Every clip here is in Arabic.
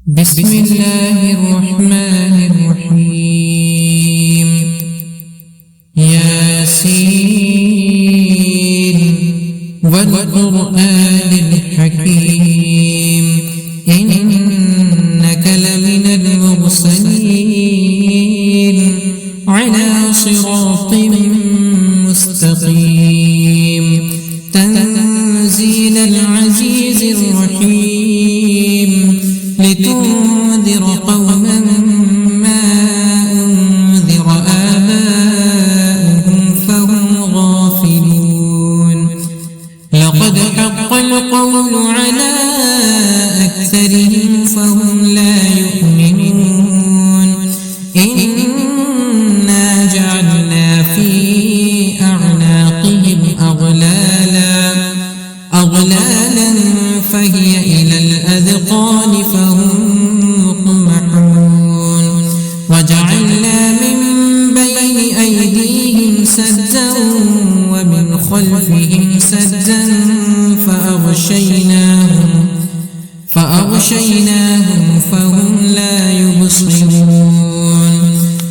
بسم الله الرحمن الرحيم ياسين والقرآن الحكيم إنك لمن المرسلين على صراط مستقيم تنزيل العزيز الرحيم لتنذر قوما ما أنذر آباؤهم فهم غافلون لقد حق القول على أكثرهم فهم لا يؤمنون إنا جعلنا في أعناقهم أغلالا فهي إلى الأذقان فهم مقمحون وجعلنا من بين أيديهم سدا ومن خلفهم سدا فأغشيناهم فهم لا يبصرون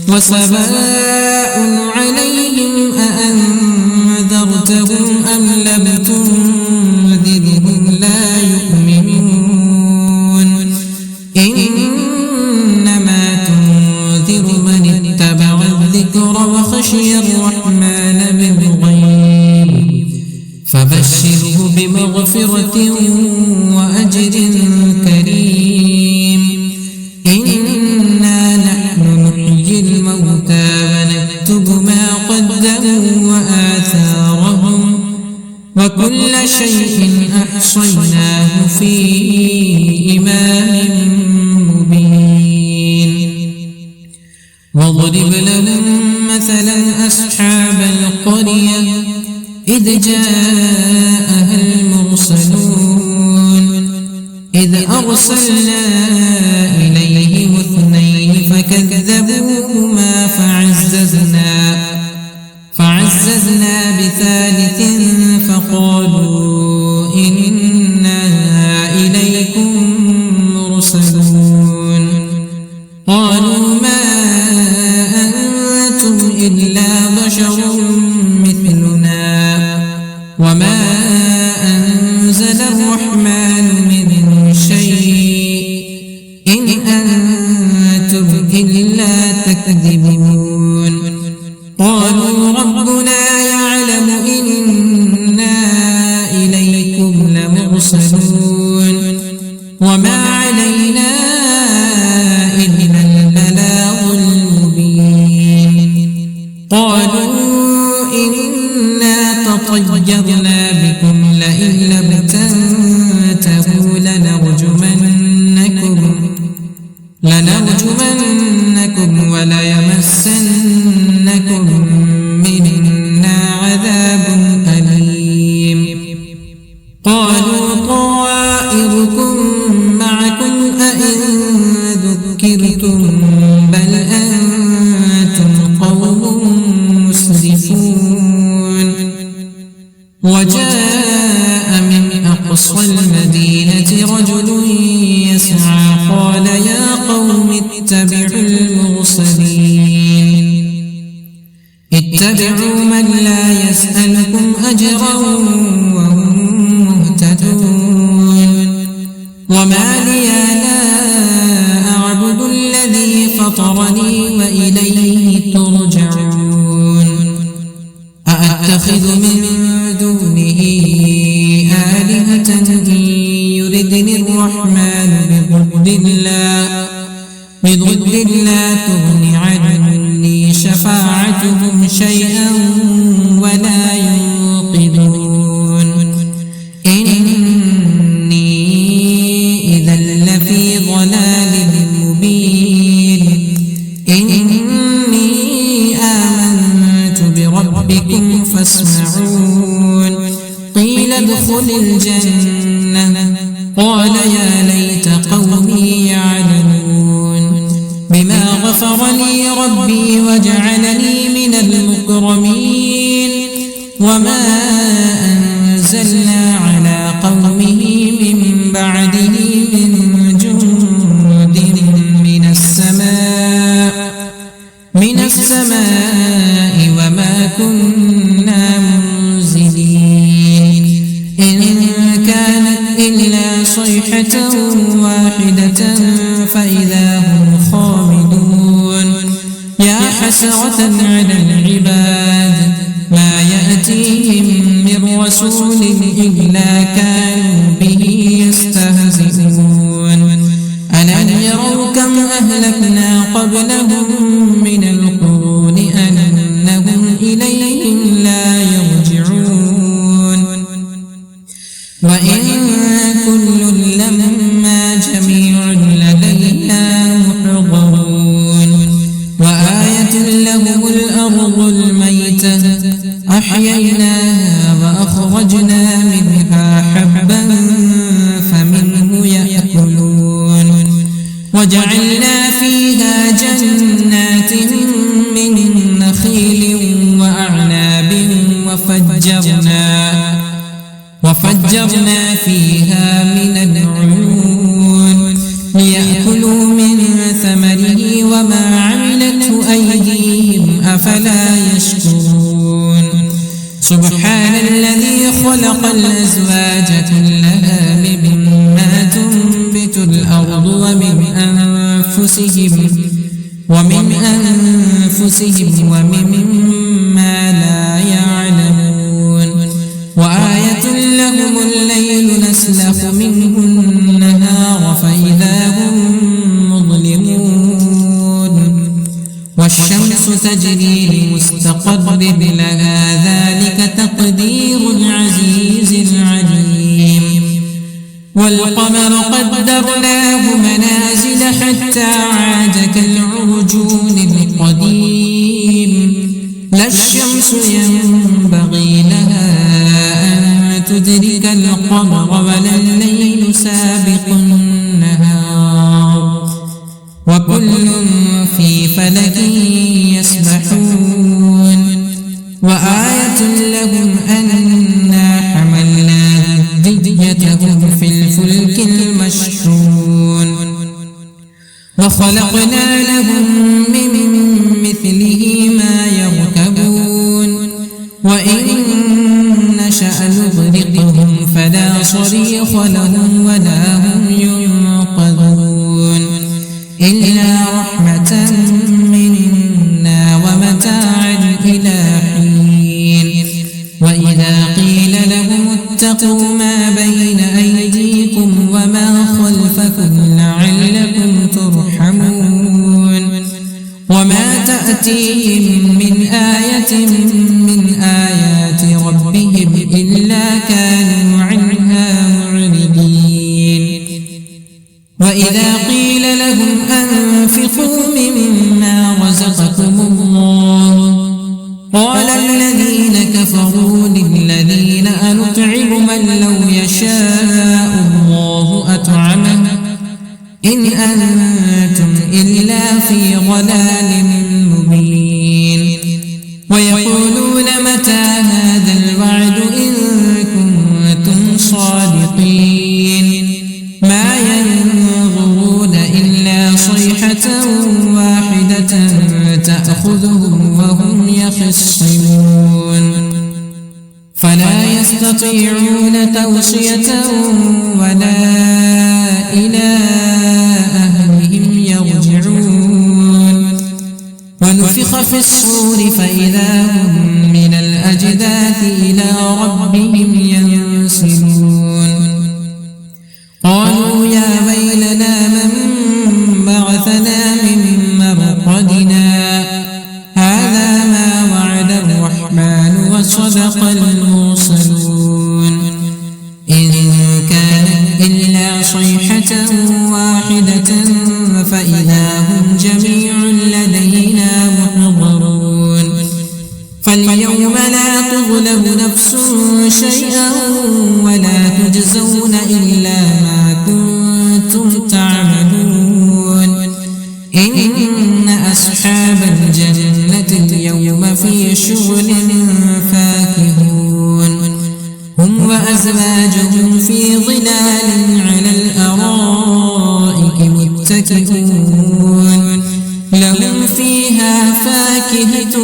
وسواء عليهم أأنذرتهم أم لم تنذرهم لا يؤمنون إنما تنذر من اتبع الذكر وخشي الرحمن بالغيب فبشره بمغفرة وأجر كريم إنا نحن نحيي الموتى ونكتب ما قدموا وآثارهم وكل شيء أحصيناه في إمام مبين واضرب لهم مثلا أصحاب القرية إذ جاءها المرسلون إذ أرسلنا إليهم اثنين فكذبوهما فعززنا بثالث فقالوا إنا إليكم مرسلون قالوا ما أنتم إلا بشر مثلنا وما أنزل الرحمن من شيء إن أنتم إلا تكذبون قالوا ربنا يعلم إنا إليكم لمرسلون وما علينا إلا البلاغ المبين قالوا إنا تطيرنا بكم لئن لم تنتهوا لنرجمنكم وليمسنكم منا عذاب أليم قالوا طائركم معكم أئن ذكرتم بل أنتم قوم مسرفون وجاء من أقصى المدينة رجل يسعى قال يا قوم اتبعوا المرسلين اتبعوا من لا يسألكم أجرا وهم مهتدون وما لي لا أعبد الذي فطرني وإليه ترجعون أأتخذ من دونه آلهة إن يردني الرحمن بضر لا تغن عني شفاعتهم شيئا ولا ينقذون إني إذا لفي ضلال مبين إني آمنت بربكم فاسمعون قيل ادخل الجنة قال يا ليت قومي يعلمون بما غفر لي ربي وجعلني من المكرمين وما أنزلنا على قومه من بعده من جند فإذا هم خامدون يا حسرة على العباد ما يأتيهم من رسول إلا كانوا به يستهزئون ألم يروا كم أهلكنا قبلهم من القرون أنهم إليهم لا يرجعون وإن كل لما جميع لدينا محضرون وآية لهم الأرض الميتة أحييناها وأخرجنا منها حبا فمنه يأكلون وجعلنا فيها جنات من نخيل وأعناب وفجرنا فيها من العيون ليأكلوا من ثمره وما عملته أيديهم أفلا يشكرون سبحان الذي خلق الأزواج كلها مما تنبت الأرض ومن أنفسهم ومما لا يعلمون وآية لهم الليل نسلخ منه النهار فإذا هم مظلمون والشمس تجري لمستقر لها ذلك تقدير العزيز العليم والقمر قدرناه منازل حتى عاد كالعرجون القديم لا الشمس ينبغي لها أن تدرك القمر ولا الليل سابق النهار وكل في فلك يسبحون وآية لهم أنا حملنا ذريتهم في الفلك المشحون وخلقنا لهم من مثله ما يركبون وإن نشأ نغرقهم فلا صريخ لهم ولا هم ينقذون إلا رحمة منا ومتاعا إلى حين وإذا قيل لهم اتقوا ما بين أيديكم وما خلفكم لعلكم ترحمون وما تأتيهم من آية من آيات ربهم إلا كانوا عنها معرضين وإذا قيل لهم أنفقوا مما رزقكم الله قال الذين كفروا للذين أنطعم من لو يشاء الله أطعمه إن أنتم إلا في ضلال مبين ويقولون متى هذا الوعد إن كنتم صادقين ما ينظرون إلا صيحة واحدة تأخذهم وهم يخصمون فلا يستطيعون توصية ولا إلى أهلهم يرجعون ونفخ في الصور فإذا هم من الأجداث إلى ربهم ينسلون قالوا يا ويلنا من بعثنا من مرقدنا هذا ما وعد الرحمن وصدق المرسلون إن كانت إلا صيحة واحدة فإذا هم جميع لدينا محضرون فاليوم لا تظلم نفس شيئا ولا تجزون إلا ما كنتم تعملون إن أصحاب الجنة اليوم في شغل فاكهون هم وأزواجهم في ظلال على الأرائك متكئون لهم فيها فاكهة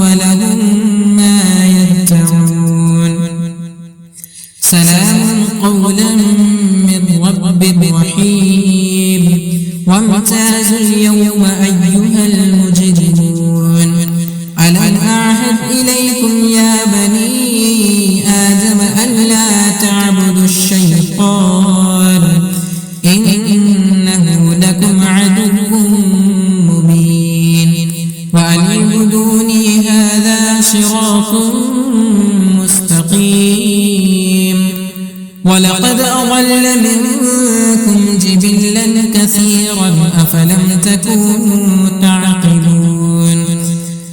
ولهم ما يدعون سلام قولا من رب رحيم وامتازوا اليوم أيها المجرمون ألم أعهد إليكم يا بني آدم ألا تعبدوا الشيطان إنه لكم عدو مبين وأن اعبدوني هذا صراط مستقيم ولقد أضل منكم جبلا كثيرا أفلم تكونوا تعقلون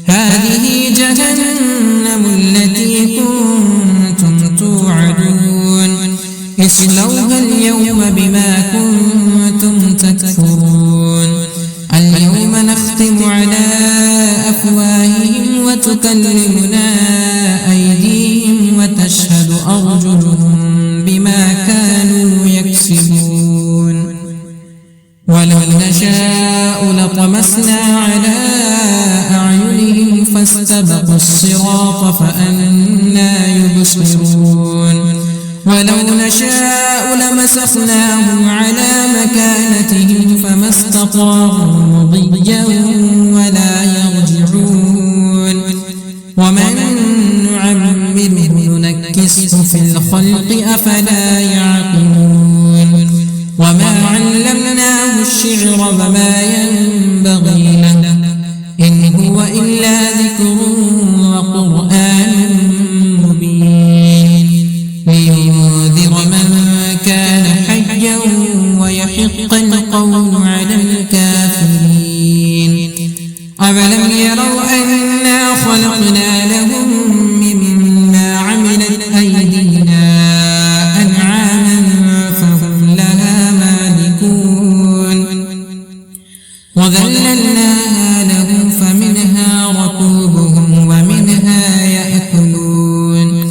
هذه جهنم التي كنتم توعدون اصلوها اليوم بما كنتم تكفرون اليوم نختم على أفواههم وتكلمنا أيديهم وتشهد أرجلهم بما كانوا يكسبون ولو نشاء لطمسنا على أعينهم فاستبقوا الصراط فأنى يبصرون ولو نشاء لمسخناهم على مكانتهم فما استطاعوا مضيا ولا يرجعون ومن نعمره ننكسه في الخلق أفلا يعقلون وما علمناه الشعر وما ينبغي له إن هو إلا ذكر وقرآن مبين لينذر من كان حيا ويحق القول على الكافرين أولم يروا أنا خلقنا لهم مما عملت أيدينا أنعاما فهم لها مالكون وذللناها لهم فمنها ركوبهم ومنها يأكلون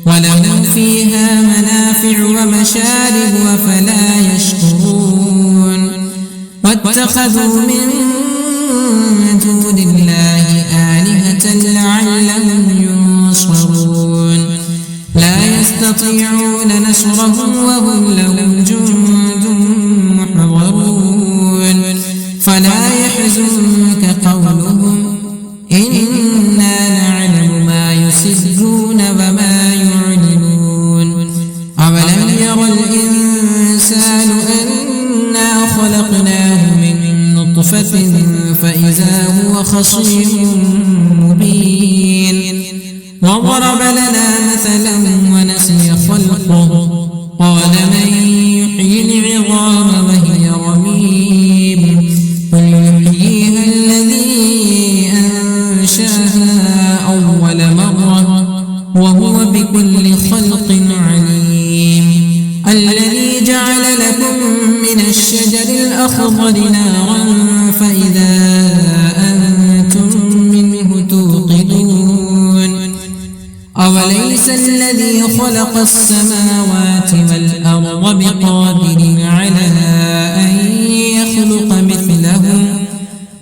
ولهم فيها منافع ومشارب أفلا يشكرون واتخذوا من دون الله آلهة لعلهم ينصرون لا يستطيعون نصرهم وهم لهم جند محضرون فلا يحزنك قولهم إنا نعلم ما يسرون وما يعلنون أولم ير الإنسان أنا خلقناه من نطفة فإذا هو خصيم مبين وضرب لنا مثلا ونسي خلقه قال من يحيي العظام وهي رميم قل يحييها الذي أنشأها أول مرة وهو بكل خلق عليم الذي جعل لكم من الشجر الأخضر نارا فإذا أنتم منه توقدون أوليس الذي خلق السماوات والأرض بقادر على أن يخلق مثلهم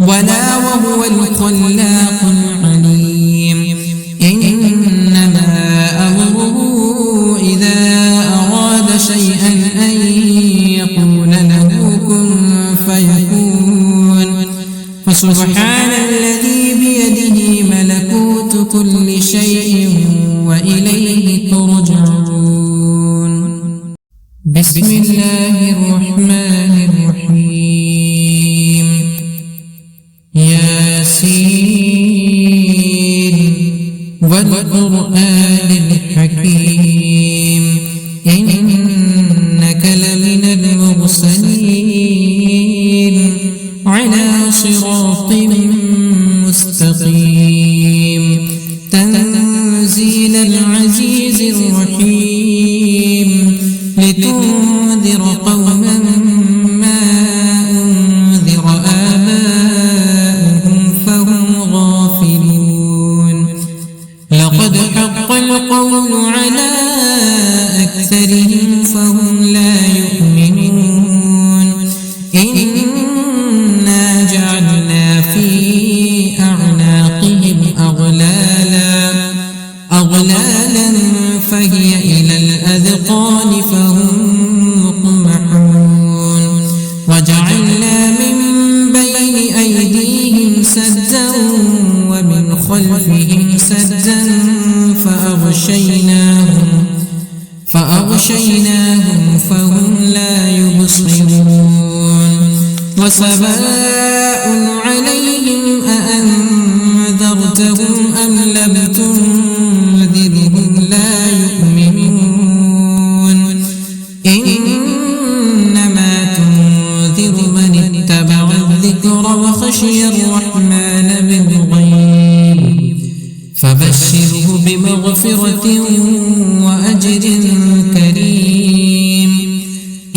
ولا وهو الخلاق العليم إنما أمره إذا أراد شيئا أن يقول له كن فيكون فسبحان الذي بيده ملكوت كل شيء وإليه ترجعون بسم الله الرحمن الرحيم ياسين والقرآن الحكيم إنك لمن المرسلين على صراط مستقيم تنزيل العزيز الرحيم لتنذر قوما ما أنذر آباؤهم فهم غافلون لقد حق القول على أكثرهم فهم لا يؤمنون إنا جعلنا في أعناقهم أغلالا فهي إلى الأذقان فهم مقمحون وجعلنا من فأغشيناهم فهم لا يبصرون وسواء عليهم أأنذرتهم أم لم تنذرهم لا يؤمنون إنما تنذر من اتبع الذكر وخشي الرحمن بالغيب فبشره بمغفرة وأجر كريم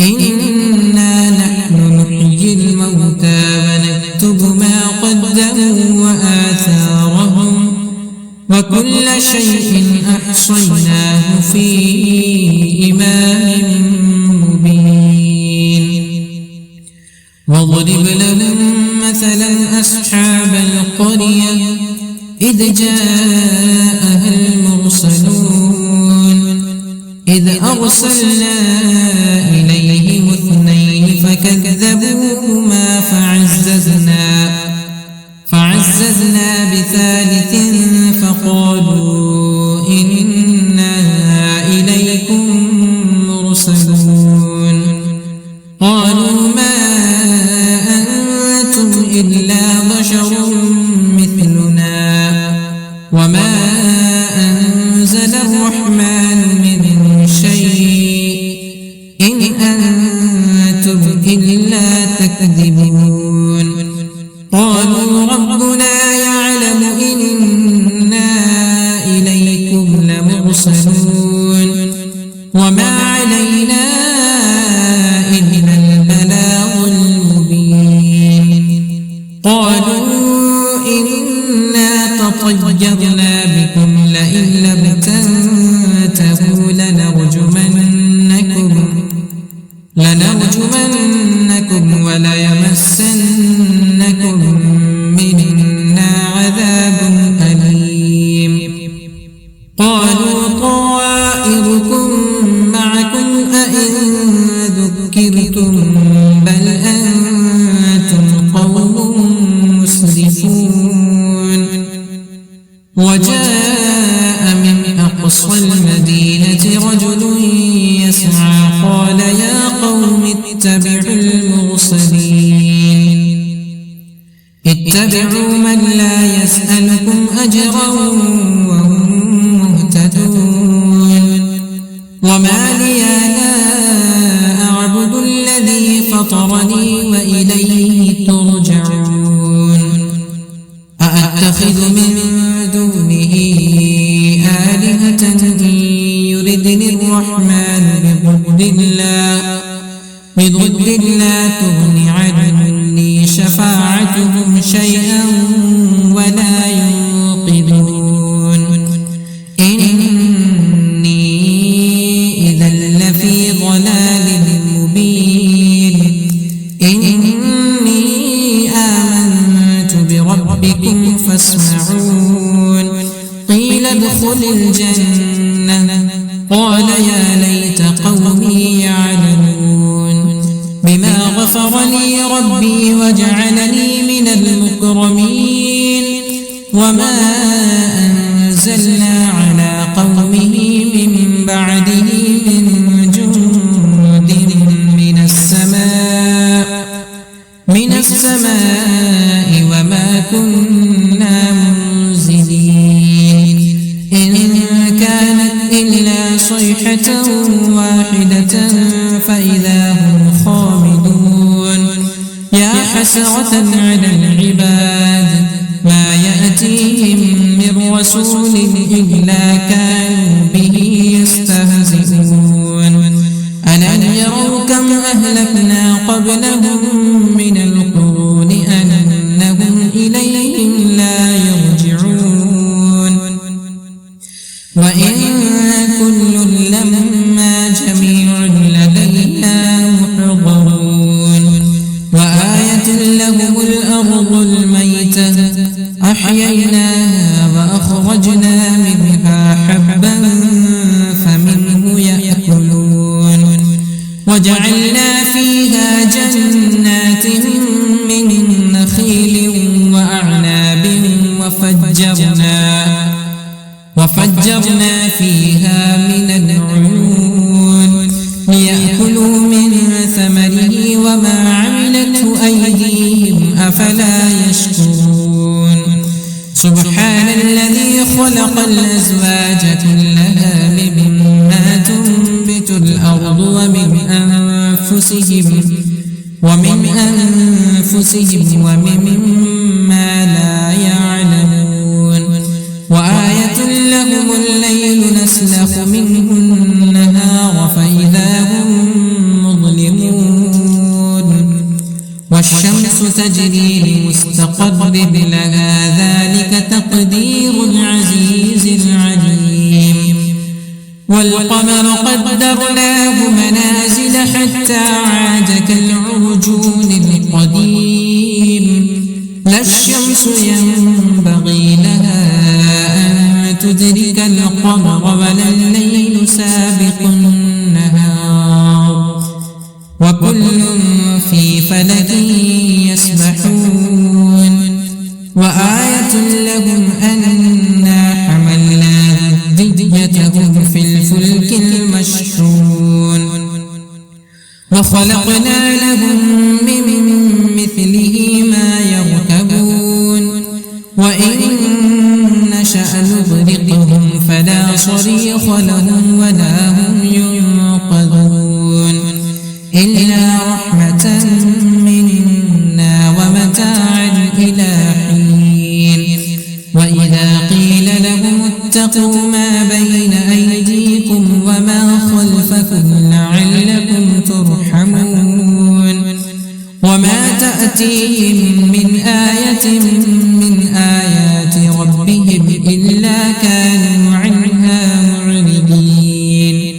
إنا نحن نحيي الموتى ونكتب ما قدموا وآثارهم وكل شيء أحصيناه في إمام مبين واضرب لهم مثلا أصحاب القرية إذ جاءها المرسلون إذ أرسلنا إليهم اثنين فكذبوهما فعززنا بثالث فقالوا إنا إليكم مرسلون قالوا ما أنتم إلا بشر مثلنا وما أنزل الرحمن من شيء إن أنتم إلا تكذبون قالوا ربنا يعلم إنا إليكم لمرسلون وما علينا إلا البلاغ المبين قالوا إنا تطيرنا بكم لئن لم تنتهوا لنرجمنكم وليمسنكم منا عذاب أليم قالوا طائركم معكم أئن ذكرتم بل أنتم قوم مسرفون وجاء من أقصى المدينة رجل يسعى قال يا قوم اتبعوا المرسلين اتبعوا من لا يسألكم أجرا وهم مهتدون وما لي لا أعبد الذي فطرني وإليه ترجعون أأتخذ من دونه آلهة إن يردني الرحمن بضد لا تغن عني شفاعتهم شيئا ولا ينقذون إني إذا لفي ضلال مبين إني آمنت بربكم فاسمعون قيل ادخل الجنة قال يا ليت قومي يعلمون بما غفر لي ربي وجعلني من المكرمين وما أنزلنا على قومه من بعده من جند من السماء وما كنا منزلين إن كانت إلا صيحة واحدة فإذا هم خامدون يا حسرة على العباد ما يأتيهم من رسول إلا كانوا به يستهزئون ألم يروا كم أهلكنا قبلهم من القرون أنهم إليهم لا يرجعون وإن كل لما جميع لدينا محضرون وآية لهم الأرض الميتة أحييناها وأخرجنا منها حبا فمنه يأكلون وجعلنا فيها جنات من نخيل وأعناب وفجرنا فيها أيديهم أفلا يشكرون سبحان الذي خلق الأزواج كلها مما تنبت الأرض ومن أنفسهم ومما لا يعلمون وآية لهم الليل نسلخ منه النهار فإذا هم مظلمون والشمس تجري لمستقر لها ذلك تقدير العزيز العليم والقمر قدرناه منازل حتى عاد كالعرجون القديم لا الشمس ينبغي لها أن تدرك القمر ولا الليل سابق النهار وكل في فلك يسبحون وآية لهم أنا حملنا ذريتهم في الفلك المشحون وخلقنا لهم من مثله ما يركبون وإن نشأ نغرقهم فلا صريخ لهم ولا هم ينقذون إلا رحمة منا ومتاعا إلى حين وإذا قيل لهم اتقوا ما بين أيديكم وما خلفكم لعلكم ترحمون وما تأتيهم من آية من آيات ربهم إلا كانوا عنها معرضين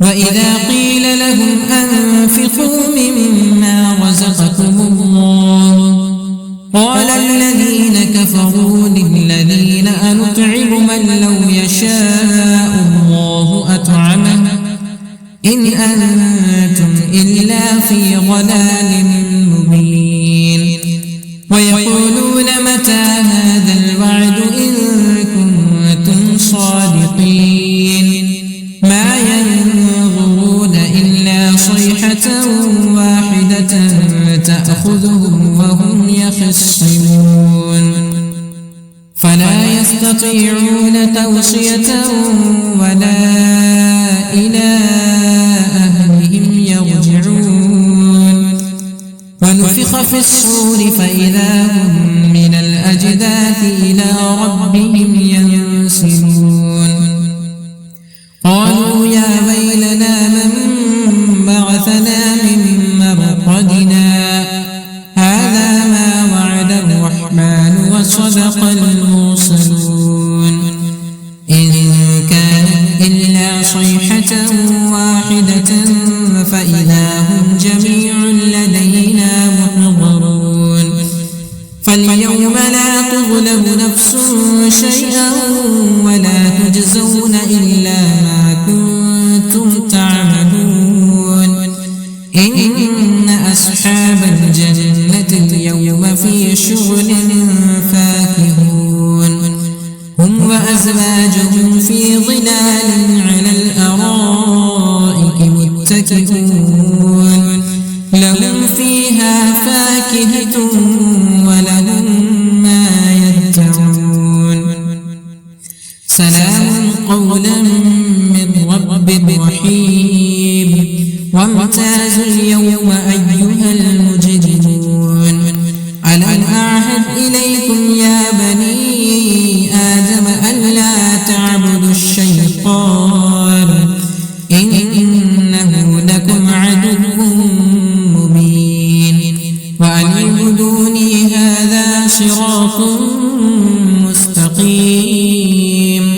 وإذا قيل لهم أنفقوا مما رزقكم الله قال الذين كفروا للذين أنطعم من لو يشاء الله أطعمه إن أنتم إلا في ضلال مبين ويقولون متى هذا الوعد إن كنتم صادقين ما ينظرون إلا صيحة واحدة تأخذهم وهم يخصمون فلا يستطيعون توصية ولا إلى أهلهم يرجعون ونفخ في الصور فإذا هم من الأجداث إلى ربهم ينسلون قالوا يا ويلنا من بعثنا من مرقدنا هذا ما وعد الرحمن وصدق المرسلون إن كانت إلا صيحة واحدة فإذا هم جميع لدينا محضرون فاليوم لا تظلم نفس شيئا ولا تجزون إلا ما كنتم تعملون إن أصحاب الجنة اليوم في شغل فاكهون هم وأزواجهم في ظلال على الأرائك متكئون لهم فيها فاكهة ولهم ما يدعون سلام قولا من رب رحيم وامتازوا اليوم أيها المجرمون ألم أعهد إليكم يا بني آدم ألا تعبدوا الشيطان إنه لكم عدو مبين وأن اعبدوني هذا صراط مستقيم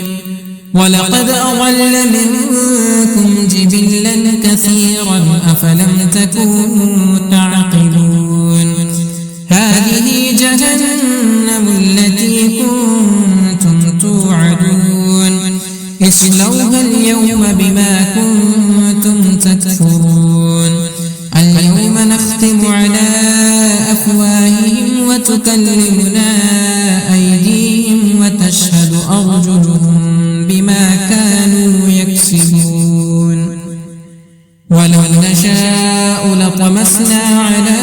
ولقد أضل منكم جبلا كثيرا أفلم تكونوا تعقلون هذه جهنم التي كنتم توعدون اصلوها اليوم بما كنتم تكفرون اليوم نختم على أفواههم وتكلمنا أيديهم وتشهد أرجلهم بما كانوا يكسبون ولو نشاء لطمسنا على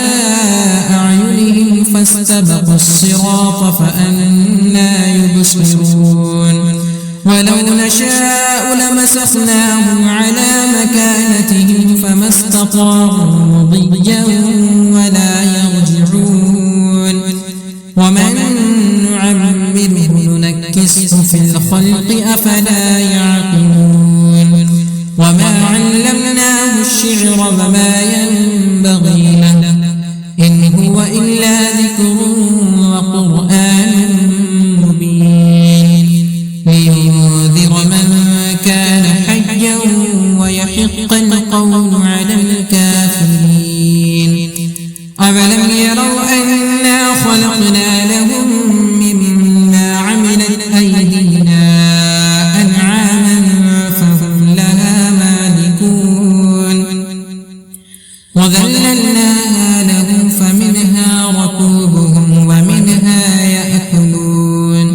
فاستبقوا الصراط فأنى يبصرون ولو نشاء لمسخناهم على مكانتهم فما استطاعوا مضيا ولا يرجعون ومن نعمره ننكسه في الخلق أفلا يعقلون وما علمناه الشعر وما ينبغي له إن هو إلا ذكر وقرآن مبين لينذر من كان حيا ويحق القول على الكافرين أولم يروا أنا خلقنا لهم مما عملت أيدينا أنعاما فهم لها مالكون وذللناها لهم فمنها ركوبهم ومنها يأكلون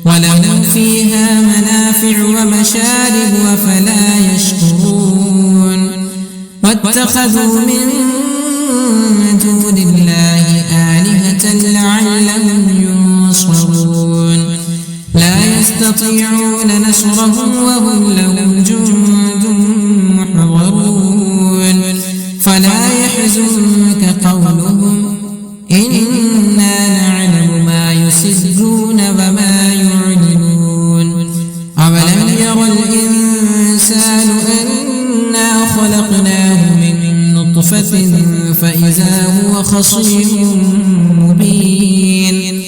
ولهم فيها منافع ومشارب أفلا يشكرون واتخذوا من دون الله آلهة لعلهم ينصرون لا يستطيعون نصرهم وهم لهم جند محضرون فلا يحزنك قولهم إنا نعلم ما يسرون وما يعلنون أولم ير الإنسان أنا خلقناه من نطفة فإذا هو خصيم مبين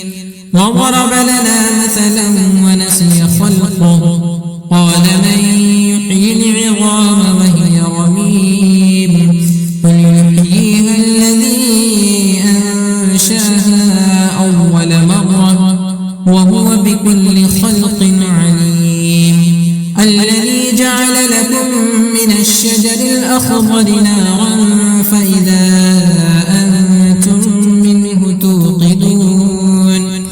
وضرب لنا مثلا ونسي خلقه قال من يحيي العظام وهي رميم قل يحييها الذي أنشاها أول مرة وهو بكل خلق عليم الذي جعل لكم من الشجر الأخضر نارا فإذا أنتم منه توقدون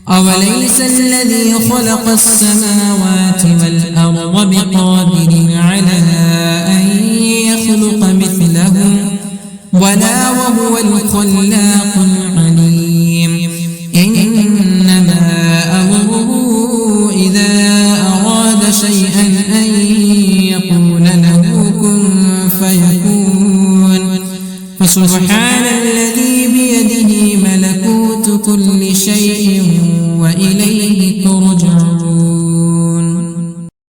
أوليس الذي خلق السماوات والأرض بقادر على أن يخلق مثلهم ولا وهو الخلاق العليم إنما أمره إذا أراد شيئا أن يقول له كن فيكون فسبحان الذي بيده ملكوت كل شيء وإليه